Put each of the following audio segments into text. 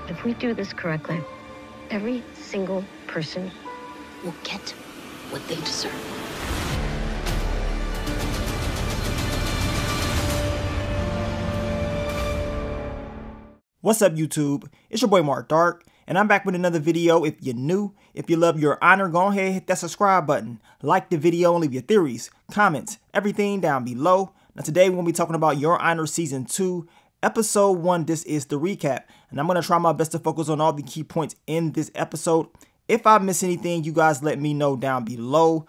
If we do this correctly, every single person will get what they deserve. What's up, YouTube? It's your boy Mark Dark, and I'm back with another video. If you're new, if you love Your Honor, go ahead and hit that subscribe button. Like the video and leave your theories, comments, everything down below. Now today we're going to be talking about Your Honor Season 2, Episode 1. This is the recap, and I'm going to try my best to focus on all the key points in this episode. If I miss anything, you guys let me know down below.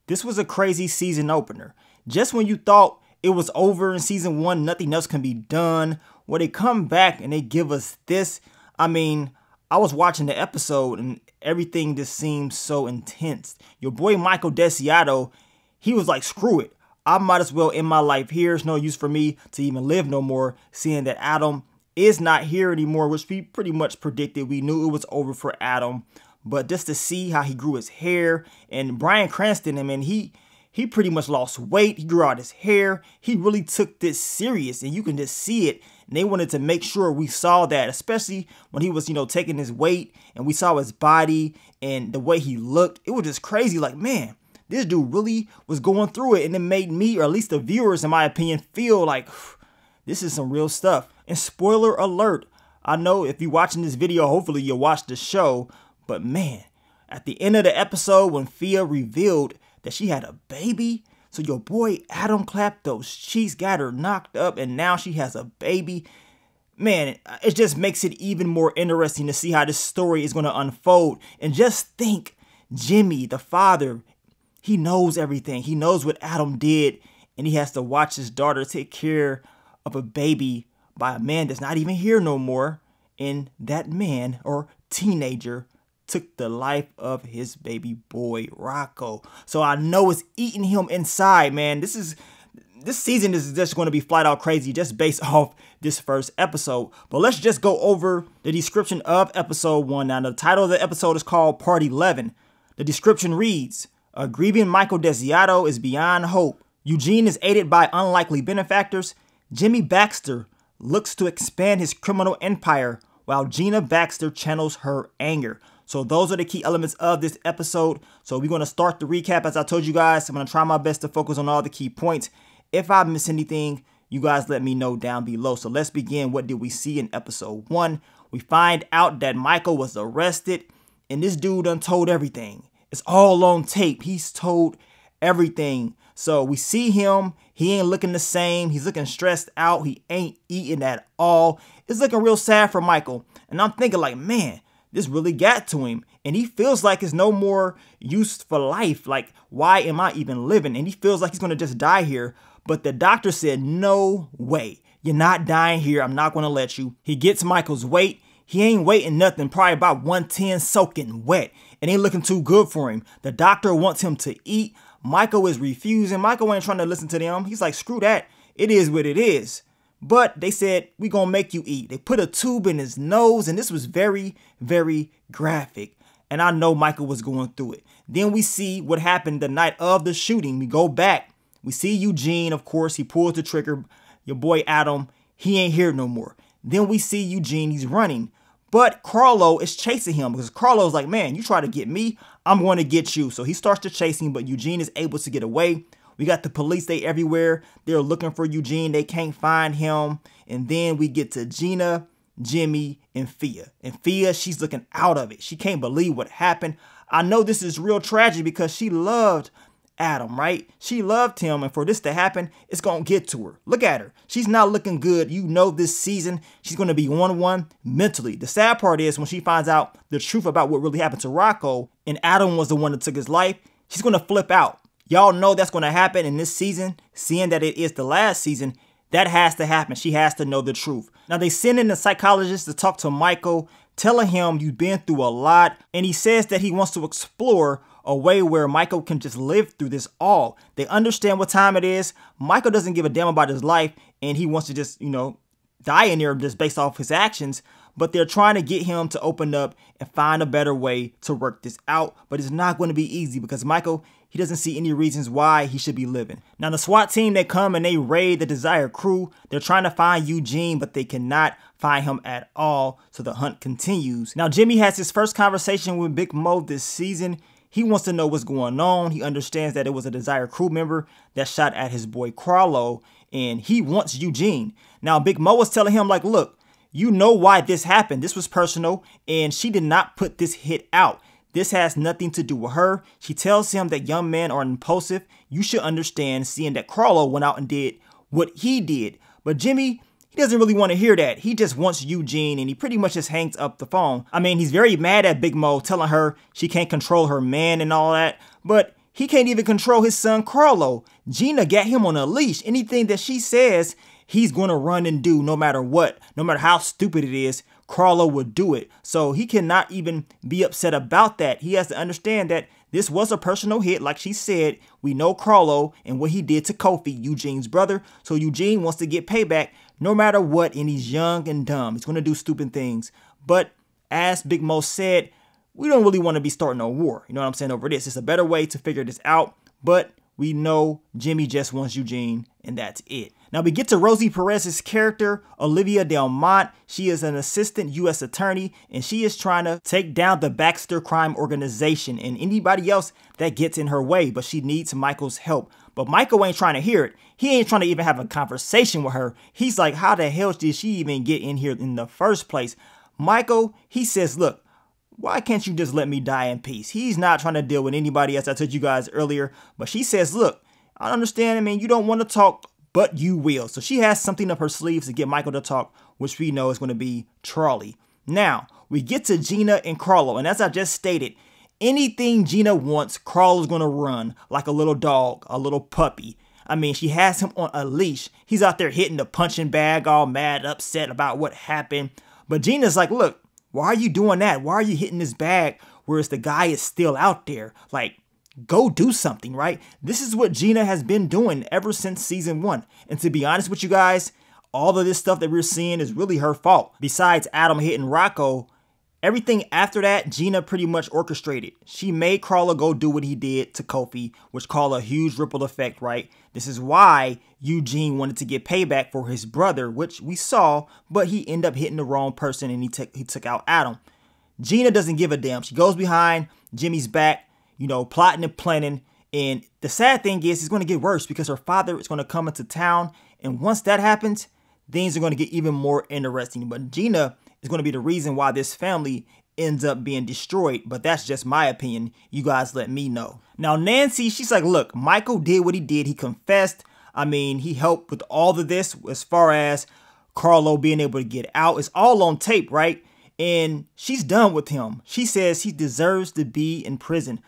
This was a crazy season opener. Just when you thought it was over in Season 1, nothing else can be done, well, they come back and they give us this. I mean, I was watching the episode and everything just seemed so intense. Your boy Michael Desiato, he was like, screw it. I might as well end my life here. It's no use for me to even live no more, seeing that Adam is not here anymore, which we pretty much predicted. We knew it was over for Adam. But just to see how he grew his hair, and Bryan Cranston, I mean, he pretty much lost weight. He grew out his hair. He really took this serious, and you can just see it. And they wanted to make sure we saw that, especially when he was, taking his weight and we saw his body and the way he looked. It was just crazy. Like, man, this dude really was going through it. And it made me, or at least the viewers, in my opinion, feel like this is some real stuff. And spoiler alert, I know if you're watching this video, hopefully you'll watch the show. But man, at the end of the episode, when Fia revealed that she had a baby, so your boy Adam clapped those cheeks, got her knocked up, and now she has a baby. Man, it just makes it even more interesting to see how this story is going to unfold. And just think, Jimmy, the father, he knows everything. He knows what Adam did, and he has to watch his daughter take care of a baby by a man that's not even here no more. And that man, or teenager, took the life of his baby boy, Rocco. So I know it's eating him inside, man. This season is just going to be flat out crazy just based off this first episode. But let's just go over the description of episode 1. Now, the title of the episode is called Part 11. The description reads, "A grieving Michael Desiato is beyond hope. Eugene is aided by unlikely benefactors. Jimmy Baxter looks to expand his criminal empire while Gina Baxter channels her anger." So those are the key elements of this episode. So we're going to start the recap. As I told you guys, I'm going to try my best to focus on all the key points. If I miss anything, you guys let me know down below. So let's begin. What did we see in episode 1? We find out that Michael was arrested, and this dude done told everything. It's all on tape. He's told everything. So we see him. He ain't looking the same. He's looking stressed out. He ain't eating at all. It's looking real sad for Michael. And I'm thinking like, man, this really got to him, and he feels like it's no more use for life. Like, why am I even living? And he feels like he's going to just die here. But the doctor said, no way. You're not dying here. I'm not going to let you. He gets Michael's weight. He ain't weighing nothing, probably about 110 soaking wet. It ain't looking too good for him. The doctor wants him to eat. Michael is refusing. Michael ain't trying to listen to them. He's like, screw that. It is what it is. But they said, we gonna make you eat. They put a tube in his nose, and this was very, very graphic. And I know Michael was going through it. Then we see what happened the night of the shooting. We go back. We see Eugene, of course. He pulls the trigger. Your boy Adam, he ain't here no more. Then we see Eugene. He's running. But Carlo is chasing him because Carlo's like, man, you try to get me, I'm going to get you. So he starts to chase him, but Eugene is able to get away. We got the police, they everywhere. They're looking for Eugene. They can't find him. And then we get to Gina, Jimmy, and Fia. And Fia, she's looking out of it. She can't believe what happened. I know this is real tragic because she loved Adam, right? She loved him. And for this to happen, it's going to get to her. Look at her. She's not looking good. You know, this season, she's going to be on one mentally. The sad part is when she finds out the truth about what really happened to Rocco and Adam was the one that took his life, she's going to flip out. Y'all know that's going to happen in this season. Seeing that it is the last season, that has to happen. She has to know the truth. Now, they send in the psychologist to talk to Michael, telling him you've been through a lot. And he says that he wants to explore a way where Michael can just live through this all. They understand what time it is. Michael doesn't give a damn about his life, and he wants to just, die in there just based off his actions. But they're trying to get him to open up and find a better way to work this out. But it's not going to be easy because Michael, he doesn't see any reasons why he should be living. Now the SWAT team, they come and they raid the Desire crew. They're trying to find Eugene, but they cannot find him at all, so the hunt continues. Now Jimmy has his first conversation with Big Mo this season. He wants to know what's going on. He understands that it was a Desire crew member that shot at his boy Carlo, and he wants Eugene. Now Big Mo was telling him, like, look, you know why this happened. This was personal, and she did not put this hit out. This has nothing to do with her. She tells him that young men are impulsive. You should understand, seeing that Carlo went out and did what he did. But Jimmy, he doesn't really want to hear that. He just wants Eugene, and he pretty much just hangs up the phone. I mean, he's very mad at Big Mo, telling her she can't control her man and all that, but he can't even control his son Carlo. Gina got him on a leash. Anything that she says, he's going to run and do no matter what. No matter how stupid it is, Carlo would do it. So he cannot even be upset about that. He has to understand that this was a personal hit. Like she said, we know Carlo and what he did to Kofi, Eugene's brother. So Eugene wants to get payback no matter what, and he's young and dumb. He's going to do stupid things. But as Big Mo said, we don't really want to be starting a war. You know what I'm saying, over this. It's a better way to figure this out. But we know Jimmy just wants Eugene, and that's it. Now we get to Rosie Perez's character, Olivia Delmont. She is an assistant U.S. attorney, and she is trying to take down the Baxter crime organization and anybody else that gets in her way, but she needs Michael's help. But Michael ain't trying to hear it. He ain't trying to even have a conversation with her. He's like, how the hell did she even get in here in the first place? Michael, he says, look, why can't you just let me die in peace? He's not trying to deal with anybody else. I told you guys earlier, but she says, look, I understand. I mean, you don't want to talk, but you will. So she has something up her sleeves to get Michael to talk, which we know is going to be Charlie. Now, we get to Gina and Carlo, and as I just stated, anything Gina wants, Carlo's going to run like a little dog, a little puppy. I mean, she has him on a leash. He's out there hitting the punching bag, all mad, upset about what happened. But Gina's like, look, why are you doing that? Why are you hitting this bag whereas the guy is still out there? Like, go do something, right? This is what Gina has been doing ever since season 1. And to be honest with you guys, all of this stuff that we're seeing is really her fault. Besides Adam hitting Rocco, everything after that, Gina pretty much orchestrated. She made Carla go do what he did to Kofi, which caused a huge ripple effect, right? This is why Eugene wanted to get payback for his brother, which we saw, but he ended up hitting the wrong person and he took out Adam. Gina doesn't give a damn. She goes behind Jimmy's back, you know, plotting and planning. And the sad thing is, it's going to get worse because her father is going to come into town. And once that happens, things are going to get even more interesting. But Gina is going to be the reason why this family ends up being destroyed. But that's just my opinion. You guys let me know. Now, Nancy, she's like, look, Michael did what he did. He confessed. I mean, he helped with all of this as far as Carlo being able to get out. It's all on tape, right? And she's done with him. She says he deserves to be in prison.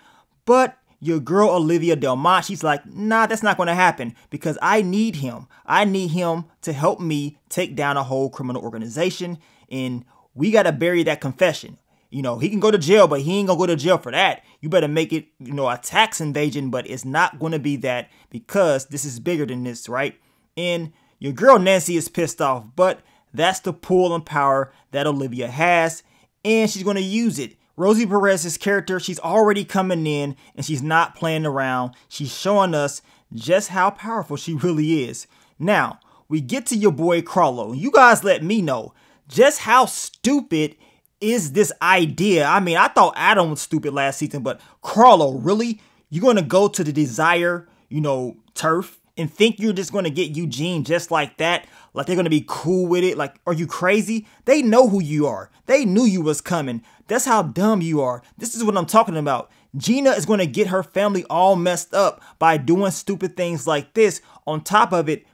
But your girl, Olivia Delmont, she's like, nah, that's not going to happen because I need him. I need him to help me take down a whole criminal organization. And we got to bury that confession. You know, he can go to jail, but he ain't going to go to jail for that. You better make it, you know, a tax invasion, but it's not going to be that because this is bigger than this, right? And your girl, Nancy, is pissed off, but that's the pull and power that Olivia has, and she's going to use it. Rosie Perez's character, she's already coming in, and she's not playing around. She's showing us just how powerful she really is. Now, we get to your boy Carlo. You guys let me know just how stupid is this idea. I mean, I thought Adam was stupid last season, but Carlo, really? You're going to go to the Desire, you know, turf and think you're just going to get Eugene just like that? Like they're going to be cool with it? Like, are you crazy? They know who you are. They knew you was coming. That's how dumb you are. This is what I'm talking about. Gina is going to get her family all messed up by doing stupid things like this. On top of it,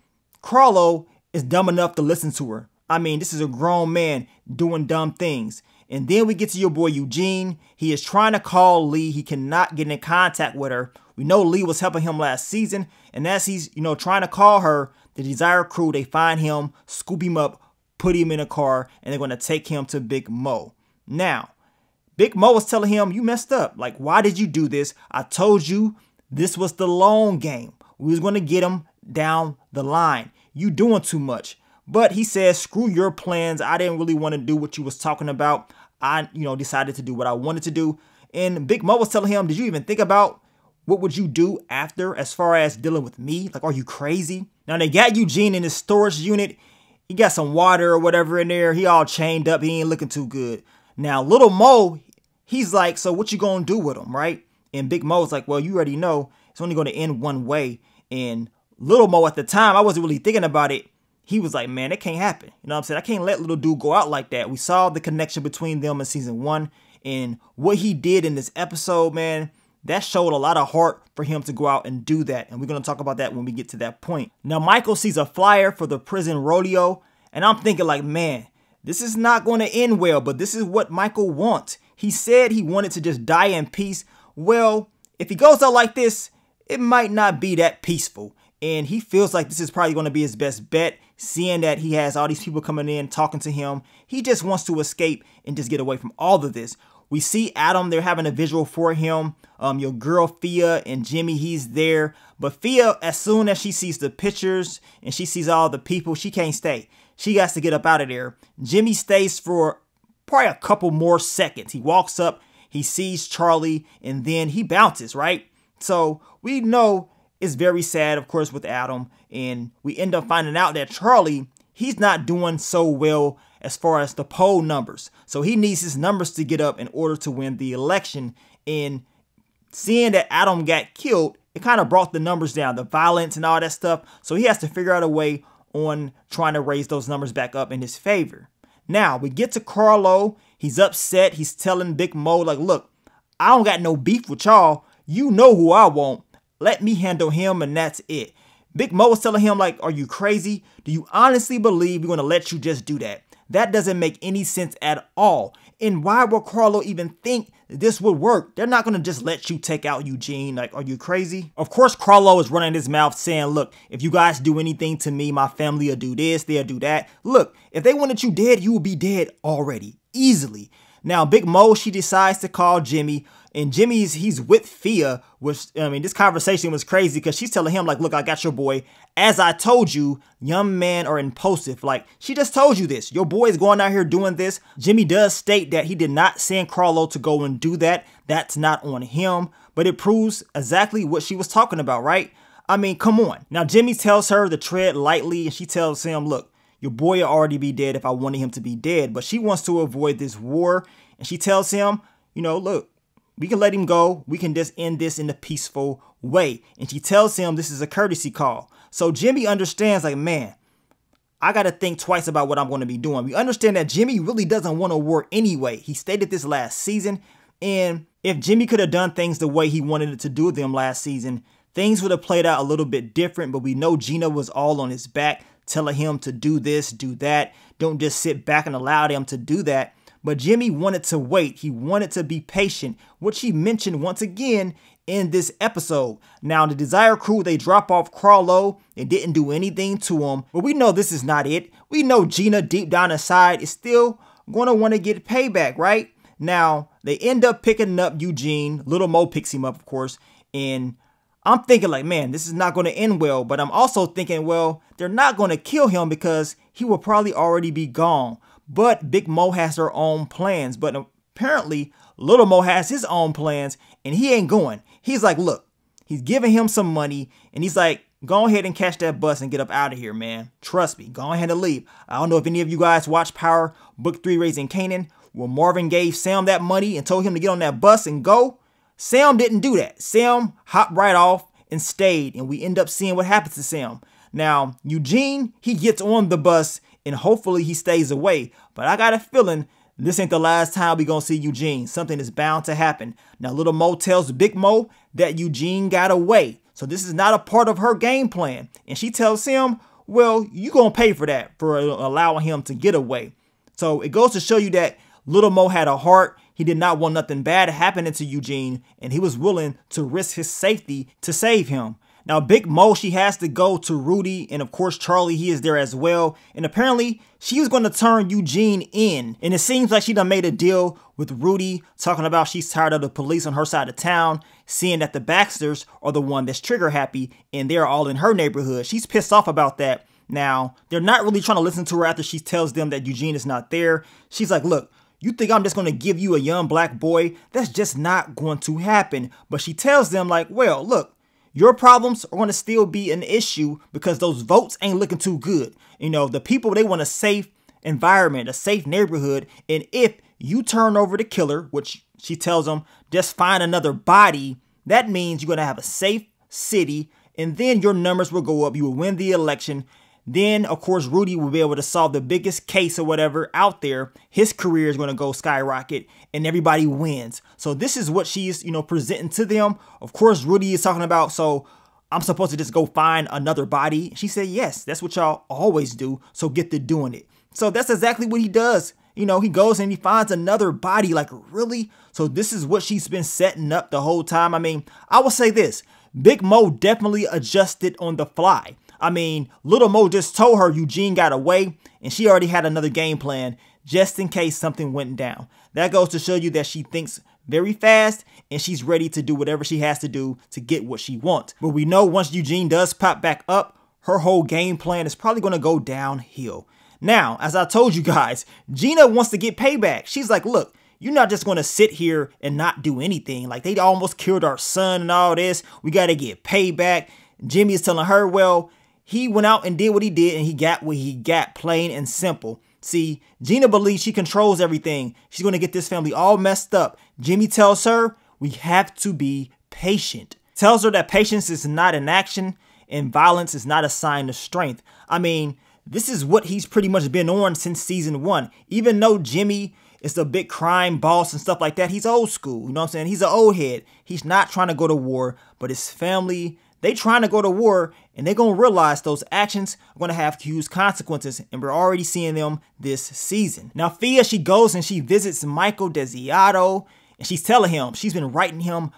Carlo is dumb enough to listen to her. I mean, this is a grown man doing dumb things. And then we get to your boy Eugene. He is trying to call Lee. He cannot get in contact with her. We know Lee was helping him last season. And as he's, you know, trying to call her, the Desire crew, they find him, scoop him up, put him in a car, and they're going to take him to Big Mo. Now, Big Mo was telling him, you messed up. Like, why did you do this? I told you this was the long game. We was going to get him down the line. You doing too much. But he says, screw your plans. I didn't really want to do what you was talking about. I, decided to do what I wanted to do. And Big Mo was telling him, did you even think about what would you do after as far as dealing with me? Like, are you crazy? Now, they got Eugene in his storage unit. He got some water or whatever in there. He all chained up. He ain't looking too good. Now, Little Mo, he's like, so what you gonna do with him, right? And Big Mo's like, well, you already know it's only going to end one way. And Little Mo at the time, I wasn't really thinking about it. He was like, man, that can't happen. You know what I'm saying? I can't let little dude go out like that. We saw the connection between them in season 1. And what he did in this episode, man, that showed a lot of heart for him to go out and do that. And we're going to talk about that when we get to that point. Now, Michael sees a flyer for the prison rodeo. And I'm thinking like, man, this is not going to end well. But this is what Michael wants. He said he wanted to just die in peace. Well, if he goes out like this, it might not be that peaceful. And he feels like this is probably going to be his best bet, seeing that he has all these people coming in, talking to him. He just wants to escape and just get away from all of this. We see Adam, they're having a visual for him. Your girl Fia and Jimmy, he's there. But Fia, as soon as she sees the pictures and she sees all the people, she can't stay. She has to get up out of there. Jimmy stays for probably a couple more seconds. He walks up, he sees Charlie, and then he bounces, right? So we know it's very sad, of course, with Adam. And we end up finding out that Charlie, he's not doing so well as far as the poll numbers. So he needs his numbers to get up in order to win the election. And seeing that Adam got killed, it kind of brought the numbers down, the violence and all that stuff. So he has to figure out a way on trying to raise those numbers back up in his favor. Now, we get to Carlo. He's upset. He's telling Big Mo, like, look, I don't got no beef with y'all. You know who I want. Let me handle him, and that's it. Big Mo was telling him, like, are you crazy? Do you honestly believe we're going to let you just do that? That doesn't make any sense at all. And why would Carlo even think this would work? They're not going to just let you take out Eugene. Like, are you crazy? Of course, Carlo is running his mouth saying, look, if you guys do anything to me, my family will do this, they'll do that. Look, if they wanted you dead, you would be dead already, easily. Now, Big Mo, she decides to call Jimmy. And he's with Fia, which, I mean, this conversation was crazy because she's telling him, like, look, I got your boy. As I told you, young men are impulsive. Like, she just told you this. Your boy's going out here doing this. Jimmy does state that he did not send Carlo to go and do that. That's not on him. But it proves exactly what she was talking about, right? I mean, come on. Now, Jimmy tells her to tread lightly, and she tells him, look, your boy will already be dead if I wanted him to be dead. But she wants to avoid this war. And she tells him, you know, look, we can let him go. We can just end this in a peaceful way. And she tells him this is a courtesy call. So Jimmy understands, like, man, I got to think twice about what I'm going to be doing. We understand that Jimmy really doesn't want a war anyway. He stated this last season. And if Jimmy could have done things the way he wanted it to do them last season, things would have played out a little bit different. But we know Gina was all on his back, telling him to do this, do that. Don't just sit back and allow them to do that. But Jimmy wanted to wait. He wanted to be patient, which he mentioned once again in this episode. Now, the Desire crew, they drop off Carlo. They didn't do anything to him. But we know this is not it. We know Gina deep down inside is still going to want to get payback, right? Now, they end up picking up Eugene. Little Mo picks him up, of course. And I'm thinking like, man, this is not going to end well. But I'm also thinking, well, they're not going to kill him because he will probably already be gone. But Big Mo has her own plans. But apparently, Little Mo has his own plans, and he ain't going. He's like, look, he's giving him some money, and he's like, go ahead and catch that bus and get up out of here, man. Trust me, go ahead and leave. I don't know if any of you guys watch Power Book 3 Raising Kanan, where Marvin gave Sam that money and told him to get on that bus and go. Sam didn't do that. Sam hopped right off and stayed, and we end up seeing what happens to Sam. Now, Eugene, he gets on the bus, and hopefully he stays away. But I got a feeling this ain't the last time we gonna see Eugene. Something is bound to happen. Now, Little Mo tells Big Mo that Eugene got away. So this is not a part of her game plan. And she tells him, well, you gonna pay for that, for allowing him to get away. So it goes to show you that Little Mo had a heart. He did not want nothing bad happening to Eugene, and he was willing to risk his safety to save him. Now, Big Mo, she has to go to Rudy, and of course, Charlie, he is there as well. And apparently, she was going to turn Eugene in. And it seems like she done made a deal with Rudy, talking about she's tired of the police on her side of town, seeing that the Baxters are the one that's trigger happy, and they're all in her neighborhood. She's pissed off about that. Now, they're not really trying to listen to her after she tells them that Eugene is not there. She's like, look, You think I'm just going to give you a young black boy? That's just not going to happen. But she tells them like, well, look, your problems are going to still be an issue because those votes ain't looking too good. You know, the people, they want a safe environment, a safe neighborhood. And if you turn over the killer, which she tells them, just find another body, that means you're going to have a safe city. And then your numbers will go up. You will win the election. Then, of course, Rudy will be able to solve the biggest case or whatever out there. His career is going to go skyrocket and everybody wins. So this is what she's, presenting to them. Of course, Rudy is talking about, so I'm supposed to just go find another body. She said, yes, that's what y'all always do. So get to doing it. So that's exactly what he does. He goes and he finds another body. Like, really? So this is what she's been setting up the whole time. I mean, I will say this. Big Mo definitely adjusted on the fly. I mean, Little Mo just told her Eugene got away and she already had another game plan just in case something went down. That goes to show you that she thinks very fast and she's ready to do whatever she has to do to get what she wants. But we know once Eugene does pop back up, her whole game plan is probably going to go downhill. Now, as I told you guys, Gina wants to get payback. She's like, look, you're not just going to sit here and not do anything. Like, they almost killed our son and all this. We got to get payback. Jimmy is telling her, well, he went out and did what he did and he got what he got, plain and simple. See, Gina believes she controls everything. She's going to get this family all messed up. Jimmy tells her we have to be patient. Tells her that patience is not an action and violence is not a sign of strength. I mean, this is what he's pretty much been on since season 1. Even though Jimmy is the big crime boss and stuff like that, he's old school. You know what I'm saying? He's an old head. He's not trying to go to war, but his family, they trying to go to war and they're going to realize those actions are going to have huge consequences. And we're already seeing them this season. Now, Fia, she goes and she visits Michael Desiato and she's telling him she's been writing him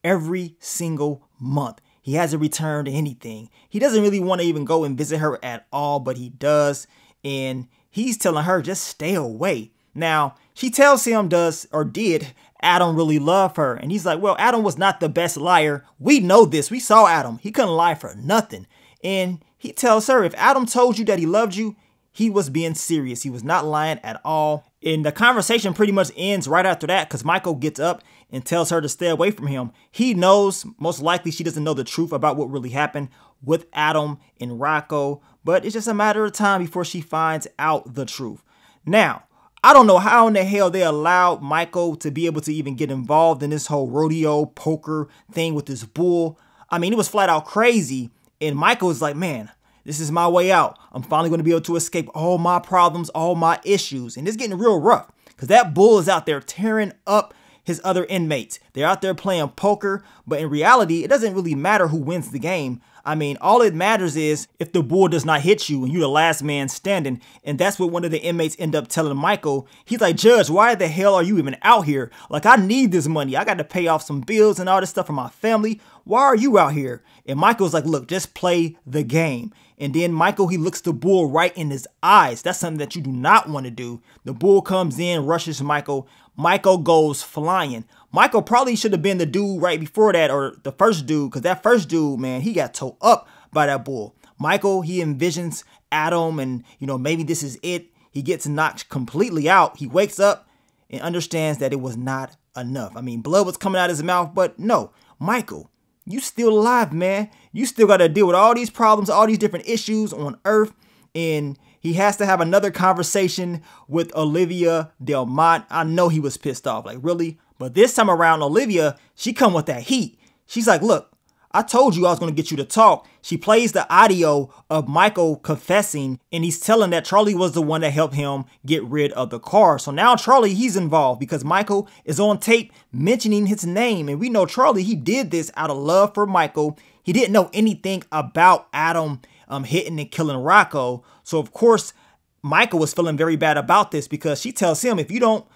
every single month. He hasn't returned anything. He doesn't really want to even go and visit her at all, but he does. And he's telling her just stay away. Now, she tells him did Adam really love her? And he's like, well, Adam was not the best liar. We know this. We saw Adam. He couldn't lie for nothing. And he tells her if Adam told you that he loved you, he was being serious. He was not lying at all. And the conversation pretty much ends right after that because Michael gets up and tells her to stay away from him. He knows most likely she doesn't know the truth about what really happened with Adam and Rocco, but it's just a matter of time before she finds out the truth. Now, I don't know how in the hell they allowed Michael to be able to even get involved in this whole rodeo poker thing with this bull. I mean, it was flat out crazy. And Michael was like, man, this is my way out. I'm finally going to be able to escape all my problems, all my issues. And it's getting real rough because that bull is out there tearing up his other inmates. They're out there playing poker, but in reality, it doesn't really matter who wins the game. I mean, all it matters is if the bull does not hit you and you're the last man standing. And that's what one of the inmates end up telling Michael. He's like, Judge, why the hell are you even out here? Like, I need this money. I got to pay off some bills and all this stuff for my family. Why are you out here? And Michael's like, look, just play the game. And then Michael, he looks the bull right in his eyes. That's something that you do not want to do. The bull comes in, rushes Michael. Michael goes flying. Michael probably should have been the dude right before that, or the first dude, because that first dude, man, he got towed up by that bull. Michael, he envisions Adam and, maybe this is it. He gets knocked completely out. He wakes up and understands that it was not enough. I mean, blood was coming out of his mouth, but no, Michael, you still alive, man. You still got to deal with all these problems, all these different issues on Earth. And he has to have another conversation with Olivia Delmont. I know he was pissed off, like, really? But this time around, Olivia, she come with that heat. She's like, look, I told you I was going to get you to talk. She plays the audio of Michael confessing, and he's telling that Charlie was the one that helped him get rid of the car. So now Charlie, he's involved because Michael is on tape mentioning his name. And we know Charlie, he did this out of love for Michael. He didn't know anything about Adam hitting and killing Rocco. So, of course, Michael was feeling very bad about this because she tells him, if you don't,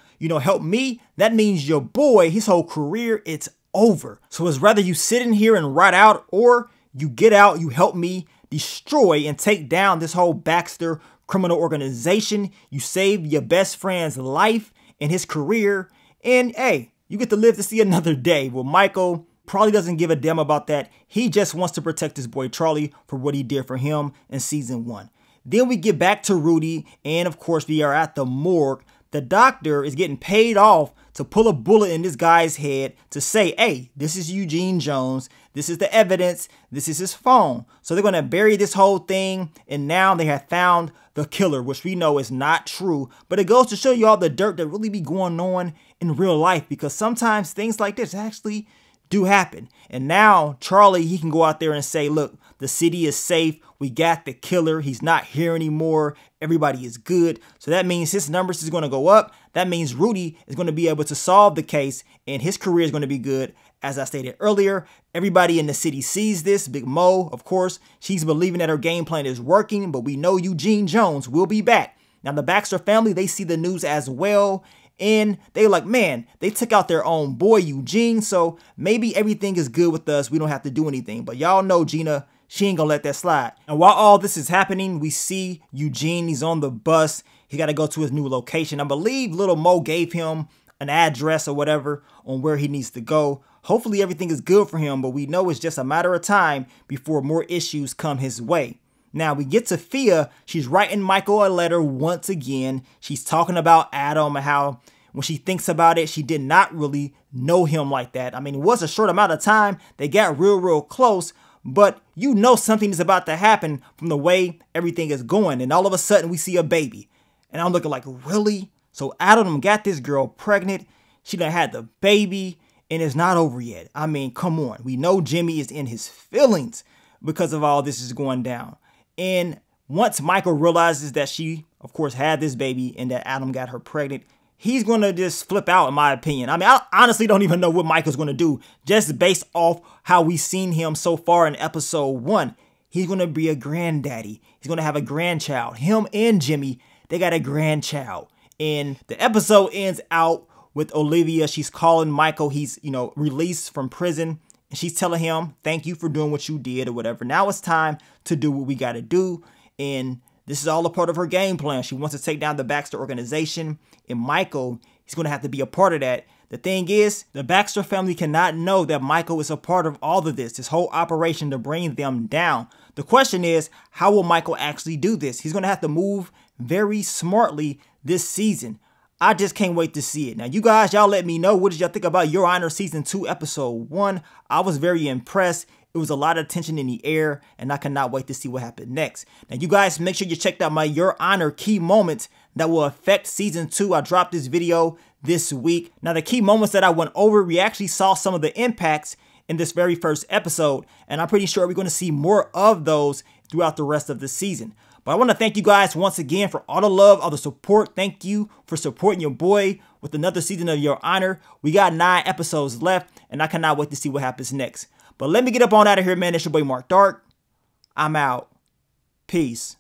help me, that means your boy, his whole career, it's over. So it's rather you sit in here and rot out, or you get out, you help me destroy and take down this whole Baxter criminal organization. You save your best friend's life and his career. And hey, you get to live to see another day. Well, Michael probably doesn't give a damn about that. He just wants to protect his boy Charlie for what he did for him in season 1. Then we get back to Rudy, and of course we are at the morgue. the doctor is getting paid off to pull a bullet in this guy's head to say, hey, this is Eugene Jones. This is the evidence. This is his phone. So they're going to bury this whole thing. And now they have found the killer, which we know is not true. But it goes to show you all the dirt that really be going on in real life, because sometimes things like this actually do happen. And now Charlie, he can go out there and say, look, the city is safe. We got the killer. He's not here anymore. Everybody is good. So that means his numbers is going to go up. That means Rudy is going to be able to solve the case and his career is going to be good. As I stated earlier, everybody in the city sees this. Big Mo, of course, she's believing that her game plan is working, but we know Eugene Jones will be back. Now, the Baxter family, they see the news as well. And they like, man, they took out their own boy, Eugene. So maybe everything is good with us. We don't have to do anything. But y'all know Gina, she ain't gonna let that slide. And while all this is happening, we see Eugene, he's on the bus. He got to go to his new location. I believe little Mo gave him an address or whatever on where he needs to go. Hopefully everything is good for him, but we know it's just a matter of time before more issues come his way. Now we get to Fia. She's writing Michael a letter once again. She's talking about Adam and how when she thinks about it, she did not really know him like that. I mean, it was a short amount of time. They got real close, but you know something is about to happen from the way everything is going. And all of a sudden we see a baby. And I'm looking like, really? So Adam got this girl pregnant. She done had the baby and it's not over yet. I mean, come on. We know Jimmy is in his feelings because of all this is going down. And once Michael realizes that she, of course, had this baby and that Adam got her pregnant, he's going to just flip out, in my opinion. I mean, I honestly don't even know what Michael's going to do just based off how we've seen him so far in episode 1. He's going to be a granddaddy. He's going to have a grandchild. Him and Jimmy, they got a grandchild. And the episode ends out with Olivia. She's calling Michael. He's, released from prison. And she's telling him, thank you for doing what you did or whatever. Now it's time to do what we got to do. And this is all a part of her game plan. She wants to take down the Baxter organization. And Michael, he's going to have to be a part of that. The thing is, the Baxter family cannot know that Michael is a part of all of this whole operation to bring them down. The question is, how will Michael actually do this? He's going to have to move very smartly this season. I just can't wait to see it. Now, you guys, y'all let me know. What did y'all think about Your Honor Season 2, Episode 1? I was very impressed. It was a lot of tension in the air, and I cannot wait to see what happened next. Now, you guys, make sure you checked out my Your Honor key moments that will affect Season 2. I dropped this video this week. Now, the key moments that I went over, we actually saw some of the impacts in this very first episode, and I'm pretty sure we're going to see more of those throughout the rest of the season. But I want to thank you guys once again for all the love, all the support. Thank you for supporting your boy with another season of Your Honor. We got 9 episodes left, and I cannot wait to see what happens next. But let me get up on out of here, man. It's your boy Mark Dark. I'm out. Peace.